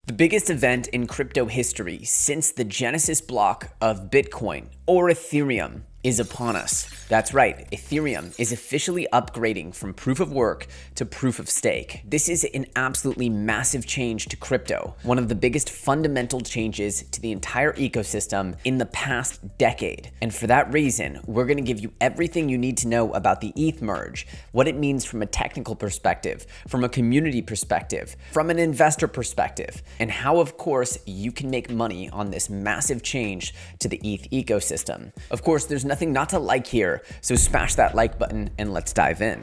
The biggest event in crypto history since the genesis block of Bitcoin or Ethereum is upon us. That's right, Ethereum is officially upgrading from proof of work to proof of stake. This is an absolutely massive change to crypto, one of the biggest fundamental changes to the entire ecosystem in the past decade. And for that reason, we're going to give you everything you need to know about the ETH merge, what it means from a technical perspective, from a community perspective, from an investor perspective, and how, of course, you can make money on this massive change to the ETH ecosystem. Of course, there's nothing not to like here, so smash that like button and let's dive in.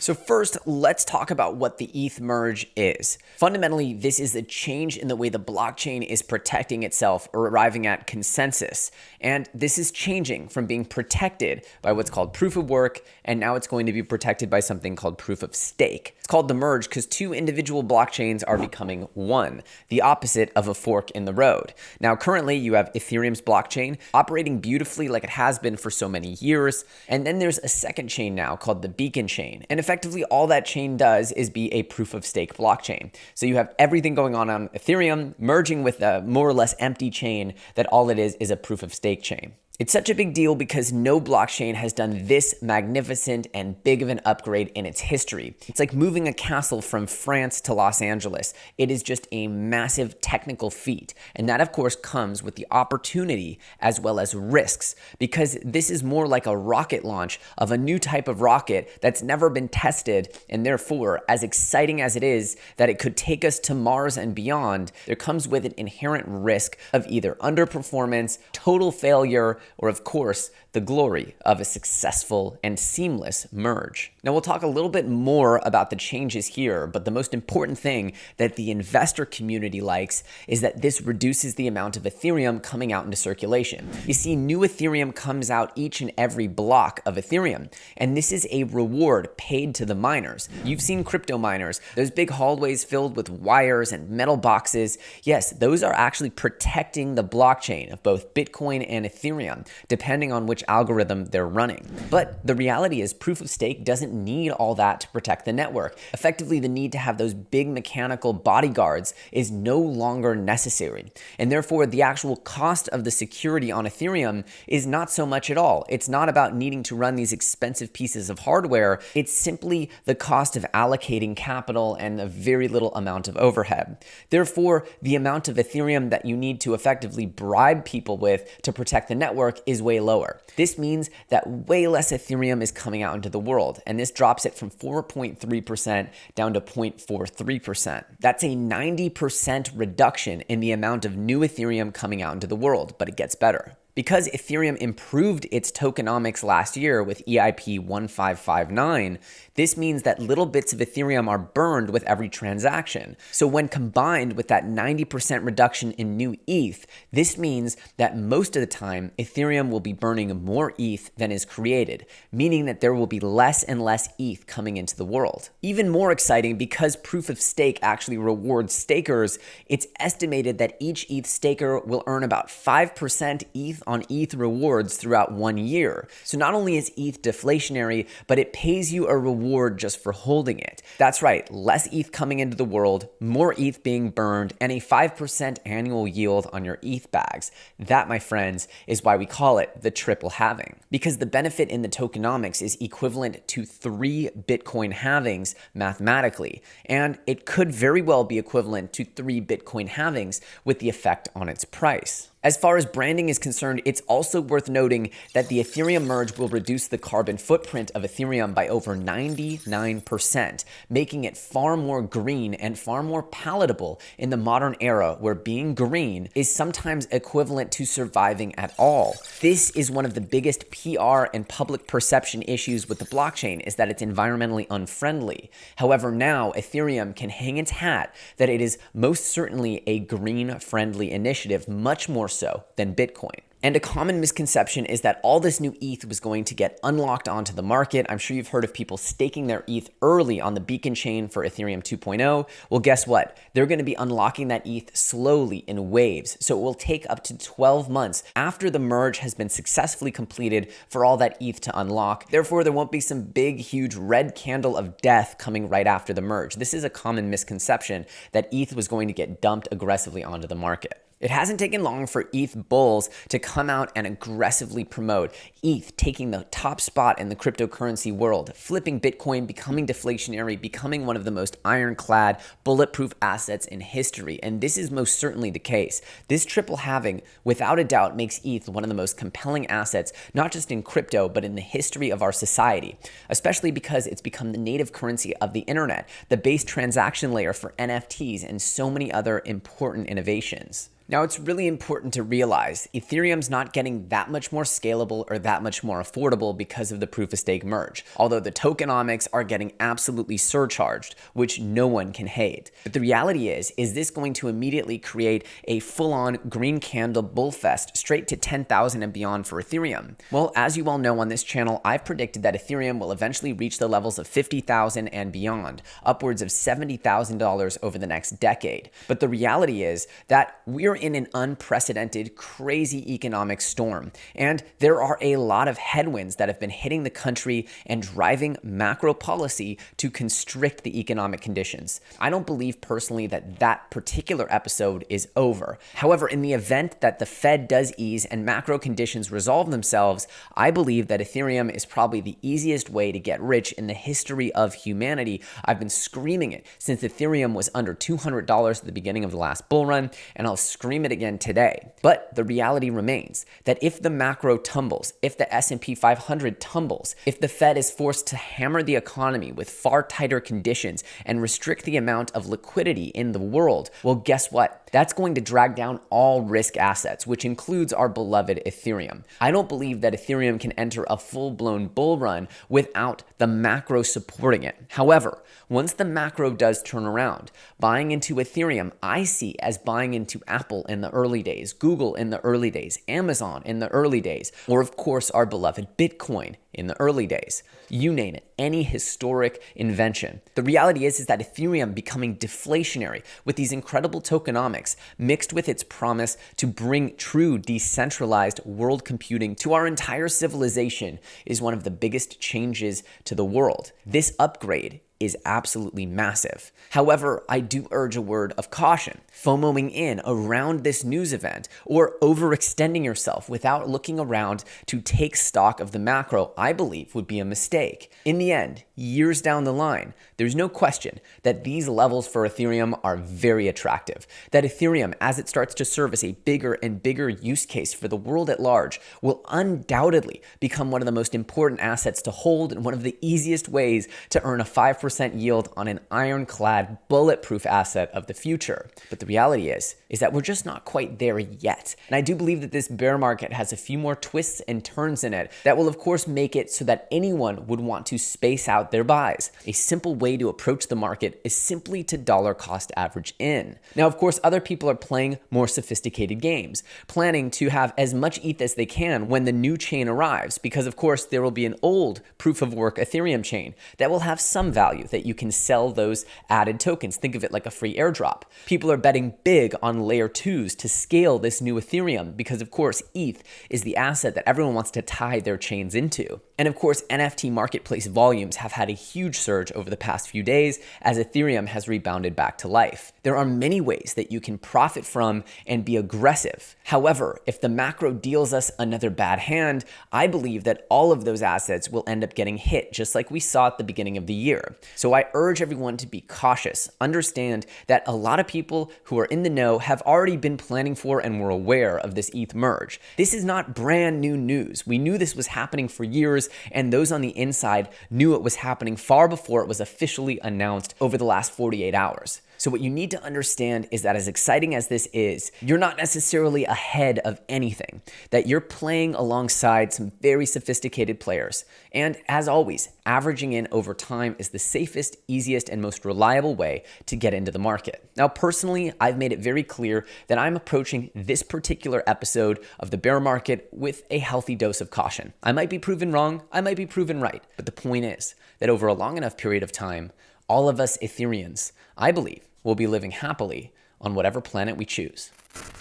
So first, let's talk about what the ETH merge is. Fundamentally, this is a change in the way the blockchain is protecting itself or arriving at consensus. And this is changing from being protected by what's called proof of work, and now it's going to be protected by something called proof of stake. It's called the merge because two individual blockchains are becoming one, the opposite of a fork in the road. Now, currently, you have Ethereum's blockchain operating beautifully like it has been for so many years. And then there's a second chain now called the Beacon chain. And effectively, all that chain does is be a proof of stake blockchain. So you have everything going on Ethereum merging with a more or less empty chain that all it is a proof of stake chain. It's such a big deal because no blockchain has done this magnificent and big of an upgrade in its history. It's like moving a castle from France to Los Angeles. It is just a massive technical feat. And that, of course, comes with the opportunity as well as risks, because this is more like a rocket launch of a new type of rocket that's never been tested. And therefore, as exciting as it is that it could take us to Mars and beyond, there comes with an inherent risk of either underperformance, total failure, or of course, the glory of a successful and seamless merge. Now we'll talk a little bit more about the changes here, but the most important thing that the investor community likes is that this reduces the amount of Ethereum coming out into circulation. You see, new Ethereum comes out each and every block of Ethereum, and this is a reward paid to the miners. You've seen crypto miners, those big hallways filled with wires and metal boxes. Yes, those are actually protecting the blockchain of both Bitcoin and Ethereum, depending on which algorithm they're running. But the reality is proof of stake doesn't need all that to protect the network. Effectively, the need to have those big mechanical bodyguards is no longer necessary. And therefore, the actual cost of the security on Ethereum is not so much at all. It's not about needing to run these expensive pieces of hardware. It's simply the cost of allocating capital and a very little amount of overhead. Therefore, the amount of Ethereum that you need to effectively bribe people with to protect the network is way lower. This means that way less Ethereum is coming out into the world, and this drops it from 4.3% down to 0.43%. That's a 90% reduction in the amount of new Ethereum coming out into the world, but it gets better. Because Ethereum improved its tokenomics last year with EIP 1559, this means that little bits of Ethereum are burned with every transaction. So when combined with that 90% reduction in new ETH, this means that most of the time, Ethereum will be burning more ETH than is created, meaning that there will be less and less ETH coming into the world. Even more exciting, because proof of stake actually rewards stakers, it's estimated that each ETH staker will earn about 5% ETH on ETH rewards throughout 1 year. So not only is ETH deflationary, but it pays you a reward just for holding it. That's right, less ETH coming into the world, more ETH being burned, and a 5% annual yield on your ETH bags. That, my friends, is why we call it the triple halving. Because the benefit in the tokenomics is equivalent to 3 Bitcoin halvings mathematically, and it could very well be equivalent to 3 Bitcoin halvings with the effect on its price. As far as branding is concerned, it's also worth noting that the Ethereum merge will reduce the carbon footprint of Ethereum by over 99%, making it far more green and far more palatable in the modern era where being green is sometimes equivalent to surviving at all. This is one of the biggest PR and public perception issues with the blockchain, is that it's environmentally unfriendly. However, now Ethereum can hang its hat that it is most certainly a green-friendly initiative, much more so than Bitcoin. And a common misconception is that all this new ETH was going to get unlocked onto the market. I'm sure you've heard of people staking their ETH early on the beacon chain for Ethereum 2.0. Well, guess what? They're going to be unlocking that ETH slowly in waves. So it will take up to 12 months after the merge has been successfully completed for all that ETH to unlock. Therefore, there won't be some big, huge red candle of death coming right after the merge. This is a common misconception that ETH was going to get dumped aggressively onto the market. It hasn't taken long for ETH bulls to come out and aggressively promote ETH taking the top spot in the cryptocurrency world, flipping Bitcoin, becoming deflationary, becoming one of the most ironclad, bulletproof assets in history. And this is most certainly the case. This triple halving, without a doubt, makes ETH one of the most compelling assets, not just in crypto, but in the history of our society, especially because it's become the native currency of the internet, the base transaction layer for NFTs, and so many other important innovations. Now, it's really important to realize Ethereum's not getting that much more scalable or that much more affordable because of the proof-of-stake merge, although the tokenomics are getting absolutely surcharged, which no one can hate. But the reality is this going to immediately create a full-on green candle bullfest straight to 10,000 and beyond for Ethereum? Well, as you all know on this channel, I've predicted that Ethereum will eventually reach the levels of 50,000 and beyond, upwards of $70,000 over the next decade. But the reality is that we're in an unprecedented, crazy economic storm. And there are a lot of headwinds that have been hitting the country and driving macro policy to constrict the economic conditions. I don't believe personally that that particular episode is over. However, in the event that the Fed does ease and macro conditions resolve themselves, I believe that Ethereum is probably the easiest way to get rich in the history of humanity. I've been screaming it since Ethereum was under $200 at the beginning of the last bull run, and I'll scream it again today. But the reality remains that if the macro tumbles, if the S&P 500 tumbles, if the Fed is forced to hammer the economy with far tighter conditions and restrict the amount of liquidity in the world, well, guess what? That's going to drag down all risk assets, which includes our beloved Ethereum. I don't believe that Ethereum can enter a full-blown bull run without the macro supporting it. However, once the macro does turn around, buying into Ethereum, I see as buying into Apple in the early days, Google in the early days, Amazon in the early days, or of course our beloved Bitcoin in the early days. You name it, any historic invention. The reality is that Ethereum becoming deflationary with these incredible tokenomics mixed with its promise to bring true decentralized world computing to our entire civilization is one of the biggest changes to the world. This upgrade is absolutely massive. However, I do urge a word of caution. FOMOing in around this news event or overextending yourself without looking around to take stock of the macro, I believe would be a mistake. In the end, years down the line, there's no question that these levels for Ethereum are very attractive. That Ethereum, as it starts to serve as a bigger and bigger use case for the world at large, will undoubtedly become one of the most important assets to hold and one of the easiest ways to earn a 5% yield on an ironclad, bulletproof asset of the future. But the reality is that we're just not quite there yet. And I do believe that this bear market has a few more twists and turns in it that will of course make it so that anyone would want to space out their buys. A simple way to approach the market is simply to dollar cost average in. Now, of course, other people are playing more sophisticated games, planning to have as much ETH as they can when the new chain arrives, because of course there will be an old proof of work Ethereum chain that will have some value that you can sell those added tokens. Think of it like a free airdrop. People are betting big on layer 2s to scale this new Ethereum because of course ETH is the asset that everyone wants to tie their chains into. And of course NFT marketplace volumes have had a huge surge over the past few days as Ethereum has rebounded back to life. There are many ways that you can profit from and be aggressive. However, if the macro deals us another bad hand, I believe that all of those assets will end up getting hit just like we saw at the beginning of the year. So I urge everyone to be cautious. Understand that a lot of people who are in the know have already been planning for and were aware of this ETH merge. This is not brand new news. We knew this was happening for years, and those on the inside knew it was happening far before it was officially announced over the last 48 hours. So what you need to understand is that as exciting as this is, you're not necessarily ahead of anything, that you're playing alongside some very sophisticated players. And as always, averaging in over time is the safest, easiest, and most reliable way to get into the market. Now, personally, I've made it very clear that I'm approaching this particular episode of the bear market with a healthy dose of caution. I might be proven wrong, I might be proven right, but the point is that over a long enough period of time, all of us Ethereans, I believe, will be living happily on whatever planet we choose.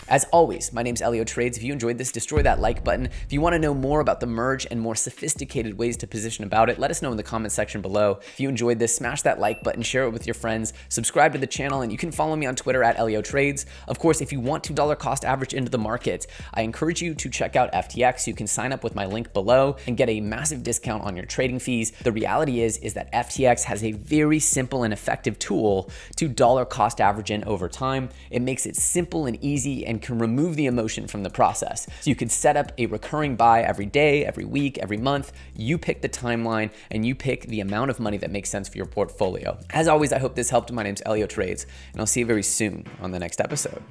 As always, my name's EllioTrades. If you enjoyed this, destroy that like button. If you want to know more about the merge and more sophisticated ways to position about it, let us know in the comment section below. If you enjoyed this, smash that like button, share it with your friends, subscribe to the channel, and you can follow me on Twitter at EllioTrades. Of course, if you want to dollar cost average into the market, I encourage you to check out FTX. You can sign up with my link below and get a massive discount on your trading fees. The reality is that FTX has a very simple and effective tool to dollar cost average in over time. It makes it simple and easy and can remove the emotion from the process. So you could set up a recurring buy every day, every week, every month. You pick the timeline and you pick the amount of money that makes sense for your portfolio. As always, I hope this helped. My name's EllioTrades, and I'll see you very soon on the next episode.